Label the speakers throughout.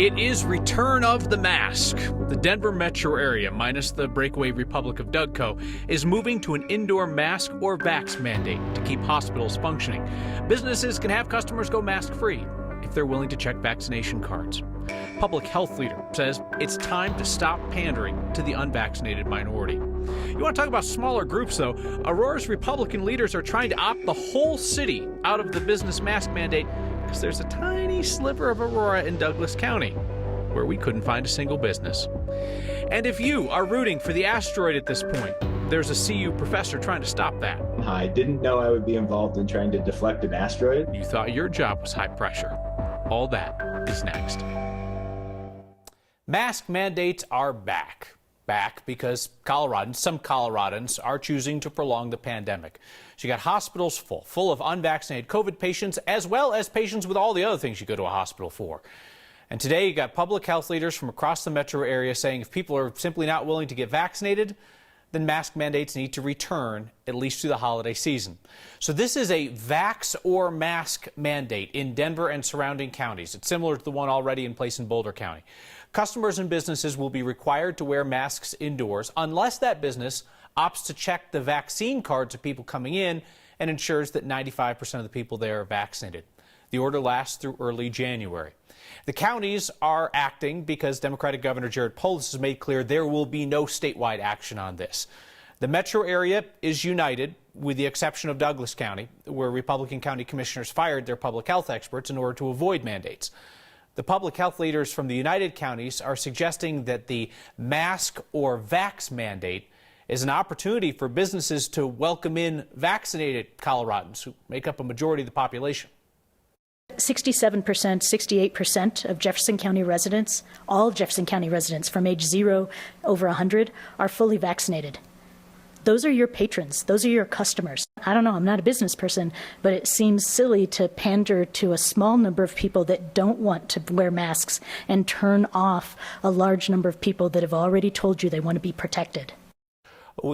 Speaker 1: It is return of the mask. The Denver metro area, minus the breakaway Republic of Dougco, is moving to an indoor mask or vax mandate to keep hospitals functioning. Businesses can have customers go mask-free if they're willing to check vaccination cards. Public health leader says it's time to stop pandering to the unvaccinated minority. You want to talk about smaller groups, though? Aurora's Republican leaders are trying to opt the whole city out of the business mask mandate because there's a tiny sliver of Aurora in Douglas County where we couldn't find a single business. And if you are rooting for the asteroid at this point, there's a CU professor trying to stop that.
Speaker 2: I didn't know I would be involved in trying to deflect an asteroid.
Speaker 1: You thought your job was high pressure. All that is next. Mask mandates are back. Back because some Coloradans are choosing to prolong the pandemic. So you got hospitals full of unvaccinated COVID patients, as well as patients with all the other things you go to a hospital for. And today you got public health leaders from across the metro area saying if people are simply not willing to get vaccinated, then mask mandates need to return at least through the holiday season. So this is a vax or mask mandate in Denver and surrounding counties. It's similar to the one already in place in Boulder County. Customers and businesses will be required to wear masks indoors unless that business opts to check the vaccine cards of people coming in and ensures that 95% of the people there are vaccinated. The order lasts through early January. The counties are acting because Democratic Governor Gov Polis has made clear there will be no statewide action on this. The metro area is united, with the exception of Douglas County, where Republican county commissioners fired their public health experts in order to avoid mandates. The public health leaders from the United Counties are suggesting that the mask or vax mandate is an opportunity for businesses to welcome in vaccinated Coloradans, who make up a majority of the population.
Speaker 3: 67%, 68% of Jefferson County residents, all Jefferson County residents from age 0 over 100, are fully vaccinated. Those are your patrons. Those are your customers. I don't know, I'm not a business person, but it seems silly to pander to a small number of people that don't want to wear masks and turn off a large number of people that have already told you they want to be protected.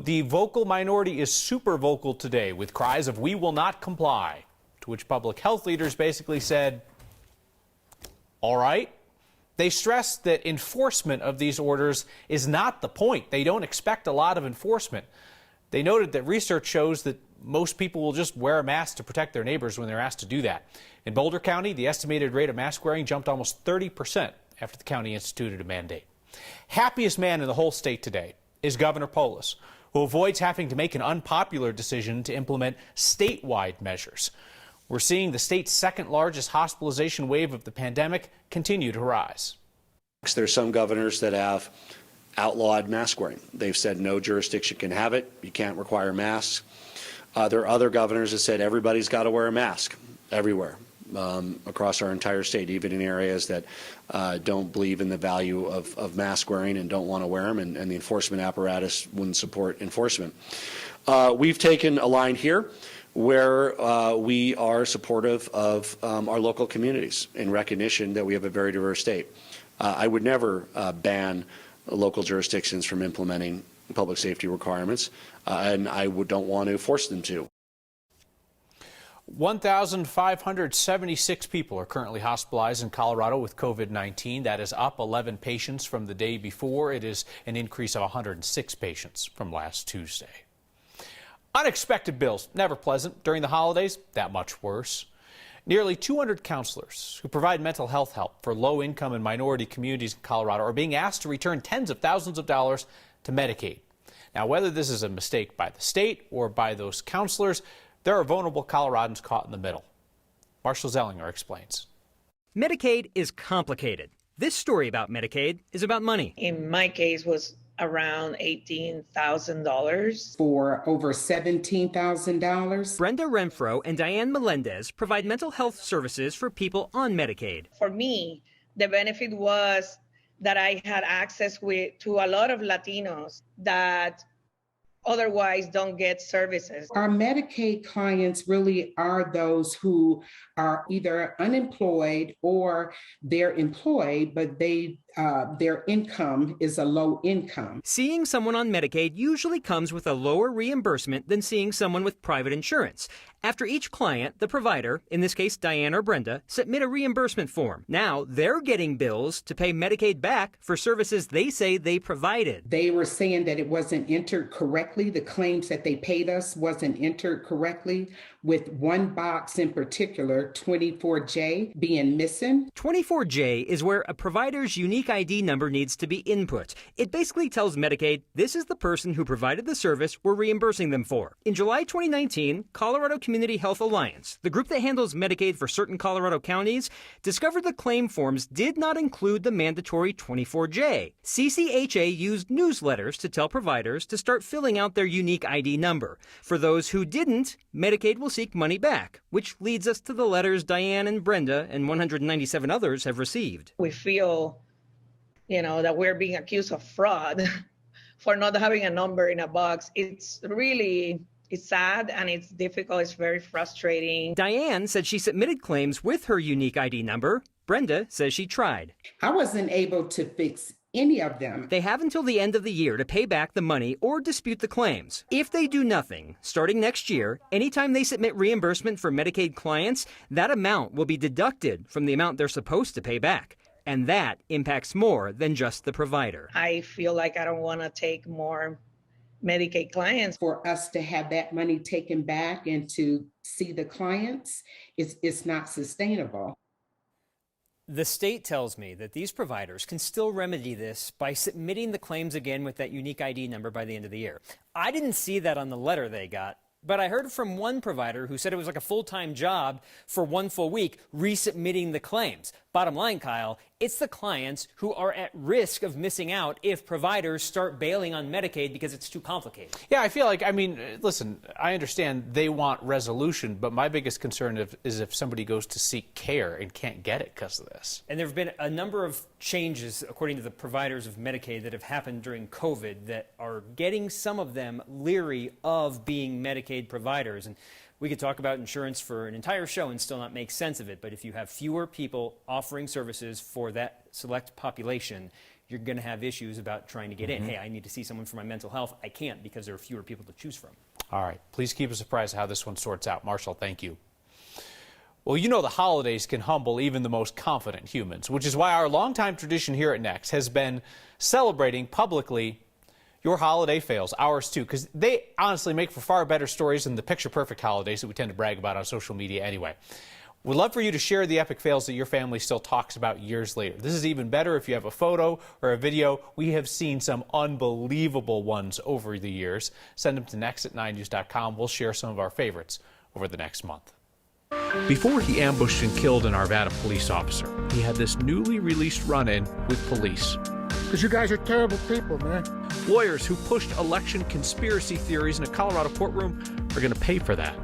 Speaker 1: The vocal minority is super vocal today with cries of "we will not comply," to which public health leaders basically said, all right. They stressed that enforcement of these orders is not the point. They don't expect a lot of enforcement. They noted that research shows that most people will just wear a mask to protect their neighbors when they're asked to do that. In Boulder County, the estimated rate of mask wearing jumped almost 30% after the county instituted a mandate. Happiest man in the whole state today is Governor Polis, who avoids having to make an unpopular decision to implement statewide measures. We're seeing the state's second largest hospitalization wave of the pandemic continue to rise.
Speaker 4: There's some governors that have outlawed mask wearing. They've said no jurisdiction can have it. You can't require masks. There are other governors that said everybody's got to wear a mask everywhere across our entire state, even in areas that don't believe in the value of mask wearing and don't want to wear them, and the enforcement apparatus wouldn't support enforcement. We've taken a line here where we are supportive of our local communities in recognition that we have a very diverse state. I would never ban local jurisdictions from implementing public safety requirements, and I don't want to force them to.
Speaker 1: 1,576 people are currently hospitalized in Colorado with COVID-19. That is up 11 patients from the day before. It is an increase of 106 patients from last Tuesday. Unexpected bills, never pleasant. During the holidays, that much worse. Nearly 200 counselors who provide mental health help for low-income and minority communities in Colorado are being asked to return tens of thousands of dollars to Medicaid. Now, whether this is a mistake by the state or by those counselors, there are vulnerable Coloradans caught in the middle. Marshall Zellinger explains.
Speaker 5: Medicaid is complicated. This story about Medicaid is about money.
Speaker 6: In my case, was around $18,000.
Speaker 7: For over $17,000.
Speaker 5: Brenda Renfro and Diane Melendez provide mental health services for people on Medicaid.
Speaker 6: For me, the benefit was that I had access to a lot of Latinos that otherwise don't get services.
Speaker 7: Our Medicaid clients really are those who are either unemployed or they're employed, but they their income is a low income.
Speaker 5: Seeing someone on Medicaid usually comes with a lower reimbursement than seeing someone with private insurance. After each client, the provider, in this case Diane or Brenda, submit a reimbursement form. Now they're getting bills to pay Medicaid back for services they say they provided.
Speaker 7: They were saying that it wasn't entered correctly. The claims that they paid us wasn't entered correctly, with one box in particular, 24J, being missing.
Speaker 5: 24J is where a provider's unique ID number needs to be input. It basically tells Medicaid this is the person who provided the service we're reimbursing them for. In July 2019, Colorado Community Health Alliance, the group that handles Medicaid for certain Colorado counties, discovered the claim forms did not include the mandatory 24J. CCHA used newsletters to tell providers to start filling out their unique ID number. For those who didn't, Medicaid will seek money back, which leads us to the letters Diane and Brenda and 197 others have received.
Speaker 6: We feel, that we're being accused of fraud for not having a number in a box. It's sad and it's difficult. It's very frustrating.
Speaker 5: Diane said she submitted claims with her unique ID number. Brenda says she tried.
Speaker 7: I wasn't able to fix any of them.
Speaker 5: They have until the end of the year to pay back the money or dispute the claims. If they do nothing, starting next year, anytime they submit reimbursement for Medicaid clients, that amount will be deducted from the amount they're supposed to pay back. And that impacts more than just the provider.
Speaker 6: I feel like I don't want to take more Medicaid clients.
Speaker 7: For us to have that money taken back and to see the clients, it's not sustainable.
Speaker 5: The state tells me that these providers can still remedy this by submitting the claims again with that unique ID number by the end of the year. I didn't see that on the letter they got, but I heard from one provider who said it was like a full-time job for one full week resubmitting the claims. Bottom line, Kyle, it's the clients who are at risk of missing out if providers start bailing on Medicaid because it's too complicated.
Speaker 1: Yeah, I feel like, listen, I understand they want resolution, but my biggest concern is if somebody goes to seek care and can't get it because of this.
Speaker 5: And there have been a number of changes, according to the providers of Medicaid, that have happened during COVID that are getting some of them leery of being Medicaid providers. And we could talk about insurance for an entire show and still not make sense of it, but if you have fewer people offering services for that select population, you're going to have issues about trying to get in. Hey, I need to see someone for my mental health. I can't because there are fewer people to choose from.
Speaker 1: All right. Please keep us apprised of how this one sorts out. Marshall, thank you. Well, the holidays can humble even the most confident humans, which is why our longtime tradition here at Next has been celebrating publicly your holiday fails, ours too, because they honestly make for far better stories than the picture-perfect holidays that we tend to brag about on social media anyway. We'd love for you to share the epic fails that your family still talks about years later. This is even better if you have a photo or a video. We have seen some unbelievable ones over the years. Send them to next@9news.com. We'll share some of our favorites over the next month. Before he ambushed and killed an Arvada police officer, he had this newly released run-in with police.
Speaker 8: Because you guys are terrible people, man.
Speaker 1: Lawyers who pushed election conspiracy theories in a Colorado courtroom are going to pay for that.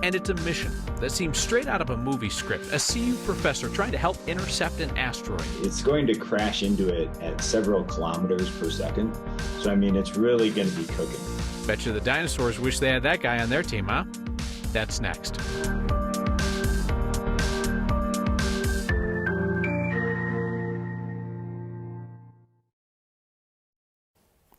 Speaker 1: And it's a mission that seems straight out of a movie script. A CU professor trying to help intercept an asteroid.
Speaker 2: It's going to crash into it at several kilometers per second. So, it's really going to be cooking.
Speaker 1: Bet you the dinosaurs wish they had that guy on their team, huh? That's next.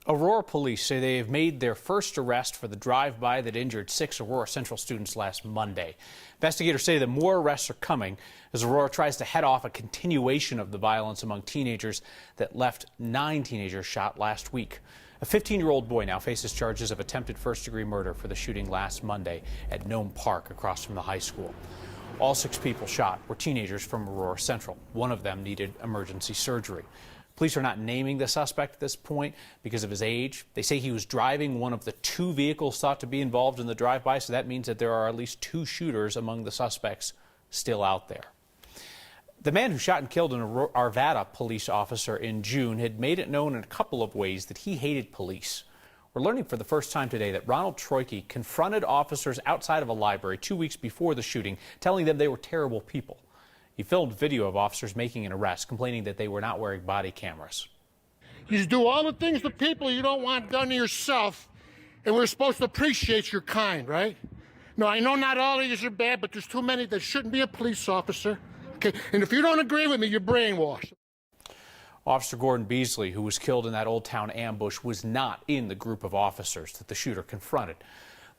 Speaker 1: Aurora police say they have made their first arrest for the drive-by that injured 6 Aurora Central students last Monday. Investigators say that more arrests are coming as Aurora tries to head off a continuation of the violence among teenagers that left 9 teenagers shot last week. A 15-year-old boy now faces charges of attempted first-degree murder for the shooting last Monday at Nome Park across from the high school. All 6 people shot were teenagers from Aurora Central. One of them needed emergency surgery. Police are not naming the suspect at this point because of his age. They say he was driving one of the 2 vehicles thought to be involved in the drive-by, so that means that there are at least 2 shooters among the suspects still out there. The man who shot and killed an Arvada police officer in June had made it known in a couple of ways that he hated police. We're learning for the first time today that Ronald Troicki confronted officers outside of a library 2 weeks before the shooting, telling them they were terrible people. He filmed video of officers making an arrest, complaining that they were not wearing body cameras.
Speaker 8: You do all the things to people you don't want done to yourself, and we're supposed to appreciate your kind, right? No, I know not all of you are bad, but there's too many that shouldn't be a police officer. Okay, and if you don't agree with me, you're brainwashed.
Speaker 1: Officer Gordon Beasley, who was killed in that Old Town ambush, was not in the group of officers that the shooter confronted.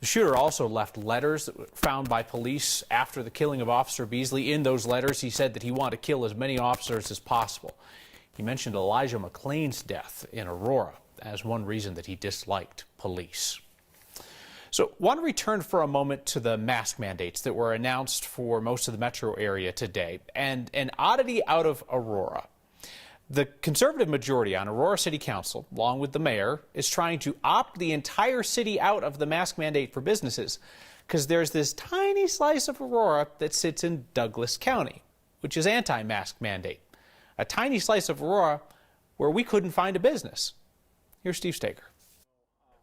Speaker 1: The shooter also left letters that were found by police after the killing of Officer Beasley. In those letters, he said that he wanted to kill as many officers as possible. He mentioned Elijah McClain's death in Aurora as one reason that he disliked police. So I want to return for a moment to the mask mandates that were announced for most of the metro area today, and an oddity out of Aurora. The conservative majority on Aurora City Council, along with the mayor, is trying to opt the entire city out of the mask mandate for businesses because there's this tiny slice of Aurora that sits in Douglas County, which is anti-mask mandate. A tiny slice of Aurora where we couldn't find a business. Here's Steve Staker.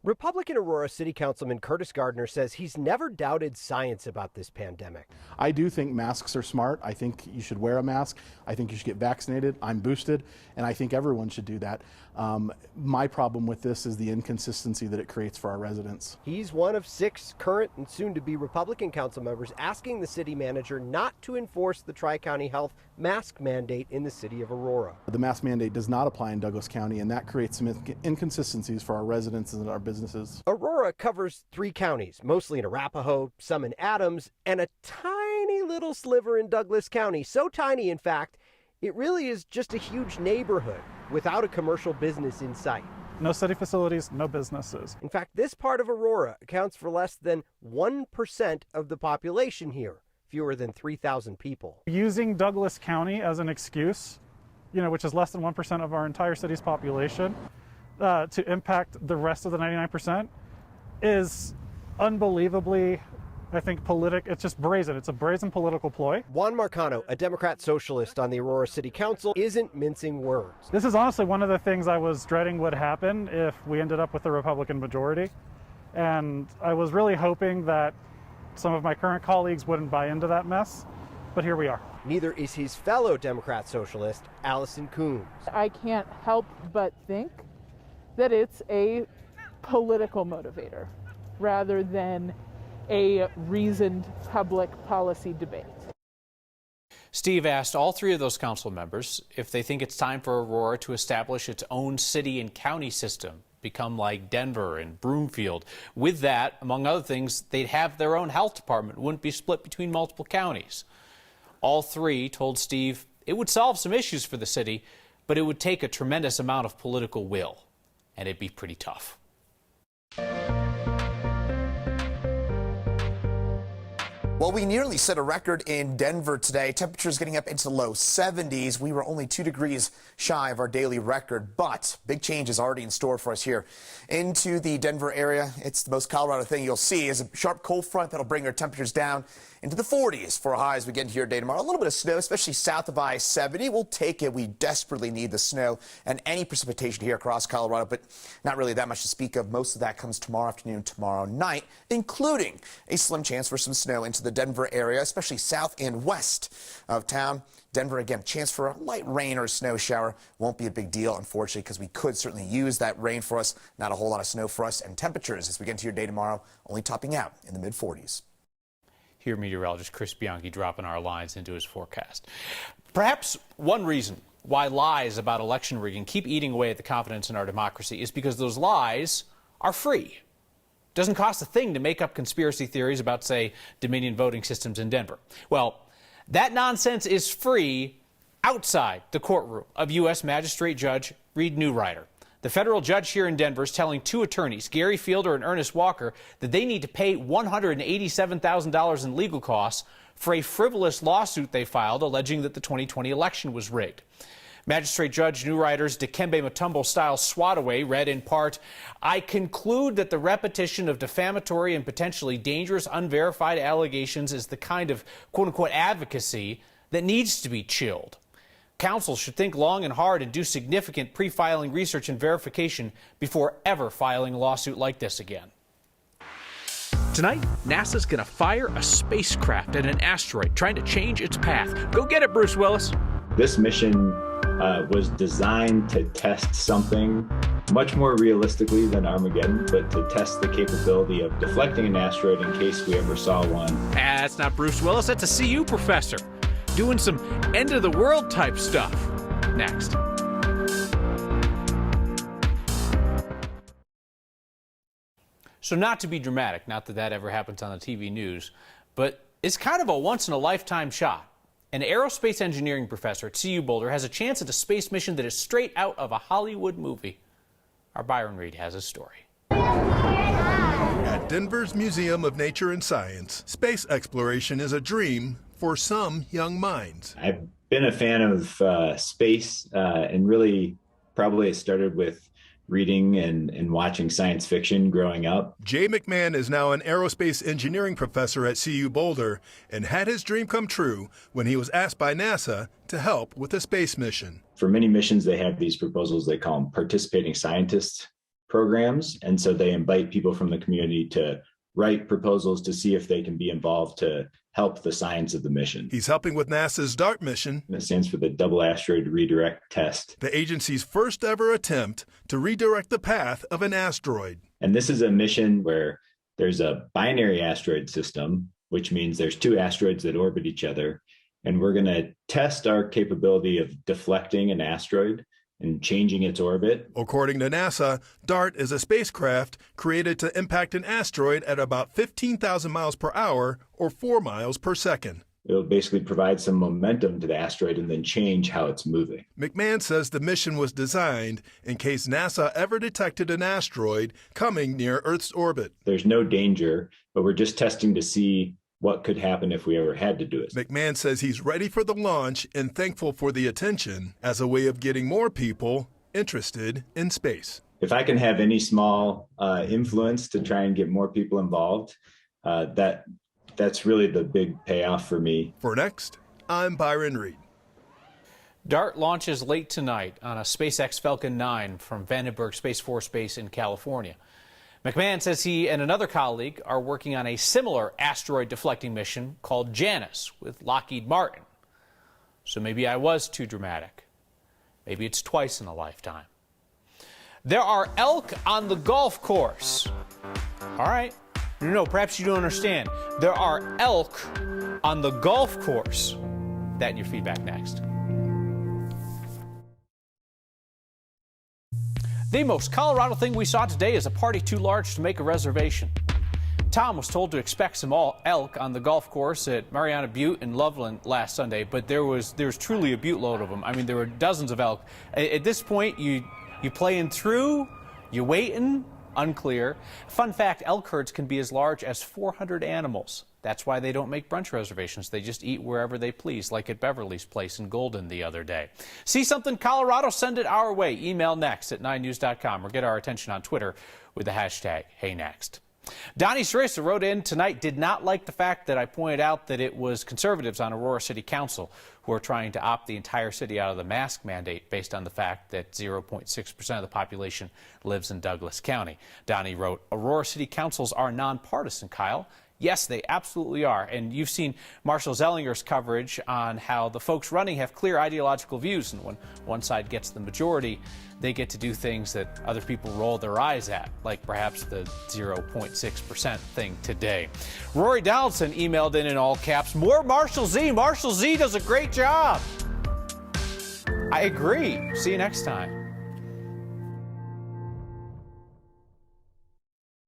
Speaker 9: Republican Aurora City Councilman Curtis Gardner says he's never doubted science about this pandemic.
Speaker 10: I do think masks are smart. I think you should wear a mask. I think you should get vaccinated. I'm boosted, and I think everyone should do that. My problem with this is the inconsistency that it creates for our residents.
Speaker 9: He's one of 6 current and soon-to-be Republican council members asking the city manager not to enforce the Tri-County Health mask mandate in the city of Aurora.
Speaker 10: The mask mandate does not apply in Douglas County, and that creates some inconsistencies for our residents and our businesses.
Speaker 9: Aurora covers 3 counties, mostly in Arapahoe, some in Adams, and a tiny little sliver in Douglas County. So tiny, in fact, it really is just a huge neighborhood without a commercial business in sight.
Speaker 11: No city facilities, no businesses.
Speaker 9: In fact, this part of Aurora accounts for less than 1% of the population here, fewer than 3,000 people.
Speaker 11: Using Douglas County as an excuse, which is less than 1% of our entire city's population, to impact the rest of the 99% is unbelievably, I think, it's just brazen. It's a brazen political ploy.
Speaker 9: Juan Marcano, a Democrat socialist on the Aurora City Council, isn't mincing words.
Speaker 11: This is honestly one of the things I was dreading would happen if we ended up with a Republican majority. And I was really hoping that some of my current colleagues wouldn't buy into that mess, but here we are.
Speaker 9: Neither is his fellow Democrat socialist, Allison Coombs.
Speaker 12: I can't help but think that it's a political motivator rather than a reasoned public policy debate.
Speaker 1: Steve asked all 3 of those council members if they think it's time for Aurora to establish its own city and county system, become like Denver and Broomfield. With that, among other things, they'd have their own health department, wouldn't be split between multiple counties. All 3 told Steve it would solve some issues for the city, but it would take a tremendous amount of political will, and it'd be pretty tough.
Speaker 13: Well, we nearly set a record in Denver today. Temperatures getting up into the low 70s. We were only 2 degrees shy of our daily record, but big change is already in store for us here into the Denver area. It's the most Colorado thing you'll see is a sharp cold front that'll bring our temperatures down into the 40s for a high as we get into your day tomorrow. A little bit of snow, especially south of I-70. We'll take it. We desperately need the snow and any precipitation here across Colorado, but not really that much to speak of. Most of that comes tomorrow afternoon, tomorrow night, including a slim chance for some snow into the Denver area, especially south and west of town. Denver, again, chance for a light rain or a snow shower. Won't be a big deal, unfortunately, because we could certainly use that rain for us. Not a whole lot of snow for us. And temperatures as we get into your day tomorrow, only topping out in the mid-40s.
Speaker 1: Here, meteorologist Chris Bianchi dropping our lines into his forecast. Perhaps one reason why lies about election rigging keep eating away at the confidence in our democracy is because those lies are free. It doesn't cost a thing to make up conspiracy theories about, say, Dominion voting systems in Denver. Well, that nonsense is free outside the courtroom of U.S. Magistrate Judge Reed Newrider. The federal judge here in Denver is telling 2 attorneys, Gary Fielder and Ernest Walker, that they need to pay $187,000 in legal costs for a frivolous lawsuit they filed alleging that the 2020 election was rigged. Magistrate Judge Newrider's Dikembe Mutombo-style swat-away read in part, "I conclude that the repetition of defamatory and potentially dangerous unverified allegations is the kind of quote-unquote advocacy that needs to be chilled. Counsel should think long and hard and do significant pre-filing research and verification before ever filing a lawsuit like this again." Tonight, NASA's going to fire a spacecraft at an asteroid trying to change its path. Go get it, Bruce Willis.
Speaker 2: This mission was designed to test something much more realistically than Armageddon, but to test the capability of deflecting an asteroid in case we ever saw one.
Speaker 1: That's not Bruce Willis, that's a CU professor doing some end-of-the-world type stuff. Next. So not to be dramatic, not that that ever happens on the TV news, but it's kind of a once-in-a-lifetime shot. An aerospace engineering professor at CU Boulder has a chance at a space mission that is straight out of a Hollywood movie. Our Byron Reed has a story.
Speaker 14: At Denver's Museum of Nature and Science, space exploration is a dream for some young minds.
Speaker 2: I've been a fan of space, and really probably it started with reading and watching science fiction growing up.
Speaker 14: Jay McMahon is now an aerospace engineering professor at CU Boulder and had his dream come true when he was asked by NASA to help with a space mission.
Speaker 2: For many missions, they have these proposals, they call them participating scientists programs. And so they invite people from the community to write proposals to see if they can be involved to help the science of the mission.
Speaker 14: He's helping with NASA's DART mission.
Speaker 2: That stands for the Double Asteroid Redirect Test.
Speaker 14: The agency's first ever attempt to redirect the path of an asteroid.
Speaker 2: And this is a mission where there's a binary asteroid system, which means there's two asteroids that orbit each other. And we're going to test our capability of deflecting an asteroid and changing its orbit.
Speaker 14: According to NASA, DART is a spacecraft created to impact an asteroid at about 15,000 miles per hour or 4 miles per second.
Speaker 2: It'll basically provide some momentum to the asteroid and then change how it's moving.
Speaker 14: McMahon says the mission was designed in case NASA ever detected an asteroid coming near Earth's orbit.
Speaker 2: There's no danger, but we're just testing to see what could happen if we ever had to do it.
Speaker 14: McMahon says he's ready for the launch and thankful for the attention as a way of getting more people interested in space.
Speaker 2: If I can have any small influence to try and get more people involved, that's really the big payoff for me.
Speaker 14: For Next, I'm Byron Reed.
Speaker 1: DART launches late tonight on a SpaceX Falcon 9 from Vandenberg Space Force Base in California. McMahon says he and another colleague are working on a similar asteroid deflecting mission called Janus with Lockheed Martin. So maybe I was too dramatic. Maybe it's twice in a lifetime. There are elk on the golf course. All right. No, perhaps you don't understand. There are elk on the golf course. That and your feedback next. The most Colorado thing we saw today is a party too large to make a reservation. Tom was told to expect some elk on the golf course at Mariana Butte in Loveland last Sunday, but there was truly a butte load of them. I mean, there were dozens of elk. At this point, you playing through, you waiting, unclear. Fun fact, elk herds can be as large as 400 animals. That's why they don't make brunch reservations. They just eat wherever they please, like at Beverly's Place in Golden the other day. See something Colorado? Send it our way. Email next@9news.com or get our attention on Twitter with the hashtag HeyNext. Donnie Ceresa wrote in tonight, did not like the fact that I pointed out that it was conservatives on Aurora City Council who are trying to opt the entire city out of the mask mandate based on the fact that 0.6% of the population lives in Douglas County. Donnie wrote, Aurora City Councils are nonpartisan, Kyle. Yes, they absolutely are. And you've seen Marshall Zellinger's coverage on how the folks running have clear ideological views. And when one side gets the majority, they get to do things that other people roll their eyes at, like perhaps the 0.6% thing today. Rory Donaldson emailed in all caps, more Marshall Z. Marshall Z does a great job. I agree. See you next time.